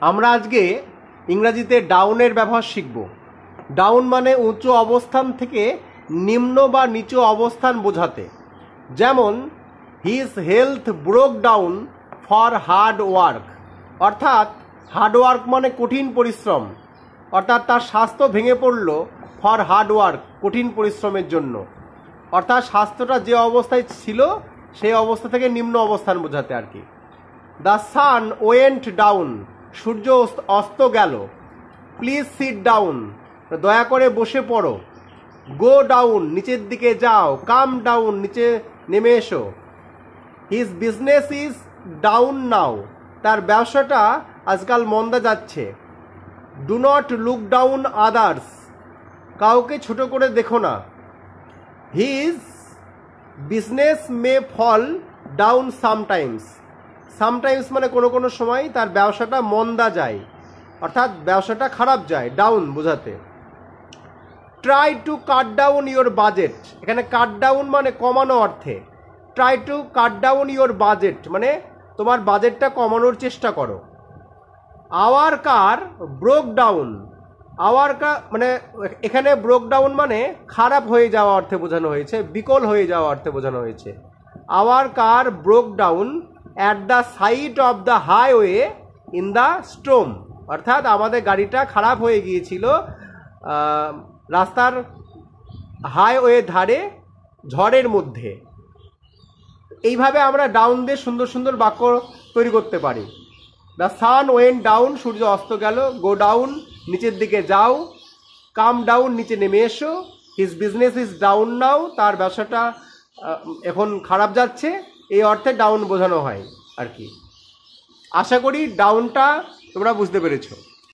আমরা আজকে ইংরাজিতে ডাউনের ব্যবহার শিখব। ডাউন মানে উঁচু অবস্থান থেকে নিম্ন বা নিচু অবস্থান বোঝাতে। যেমন his health broke down for hard work, অর্থাৎ হার্ড ওয়ার্ক মানে কঠিন পরিশ্রম, অর্থাৎ তার স্বাস্থ্য ভেঙে পড়ল ফর হার্ড ওয়ার্ক, কঠিন পরিশ্রমের জন্য। অর্থাৎ স্বাস্থ্যটা যে অবস্থায় ছিল সেই অবস্থা থেকে নিম্ন অবস্থান বোঝাতে আর কি। দ্য সান ওয়েন্ট ডাউন, সূর্য অস্ত গেল। প্লিজ সিট ডাউন, দয়া করে বসে পড়ো। গো ডাউন, নিচের দিকে যাও। কাম ডাউন, নিচে নেমে এসো। His business is down now, তার ব্যবসাটা আজকাল মন্দা যাচ্ছে। Do not look down others, কাউকে ছোট করে দেখো না। হিজ বিজনেস মে ফল ডাউন সামটাইমস, সামটাইমস মানে কোনো কোনো সময় তার ব্যবসাটা মন্দা যায়, অর্থাৎ ব্যবসাটা খারাপ যায়, ডাউন বোঝাতে। Try to cut down your budget, এখানে কাট ডাউন মানে কমানো অর্থে। Try to cut down your budget মানে তোমার বাজেটটা কমানোর চেষ্টা করো। Our car broke down, our car মানে এখানে ব্রোক ডাউন মানে খারাপ হয়ে যাওয়া অর্থে বোঝানো হয়েছে, বিকল হয়ে যাওয়া অর্থে বোঝানো হয়েছে। Our car broke down at the side of the highway in the storm, অর্থাৎ আমাদের গাড়িটা খারাপ হয়ে গিয়েছিল রাস্তার হাইওয়ে ধারে ঝড়ের মধ্যে। এইভাবে আমরা ডাউন দিয়ে সুন্দর সুন্দর বাক্য তৈরি করতে পারি। দ্য সান ওয়েন্ট ডাউন, সূর্য অস্ত গেল। গো ডাউন, নিচের দিকে যাও। কাম ডাউন, নিচে নেমে এসো। His business is down now, তার ব্যবসাটা এখন খারাপ যাচ্ছে, এই অর্থে ডাউন বোঝানো হয় আর কি। আশা করি ডাউনটা তোমরা বুঝতে পেরেছো।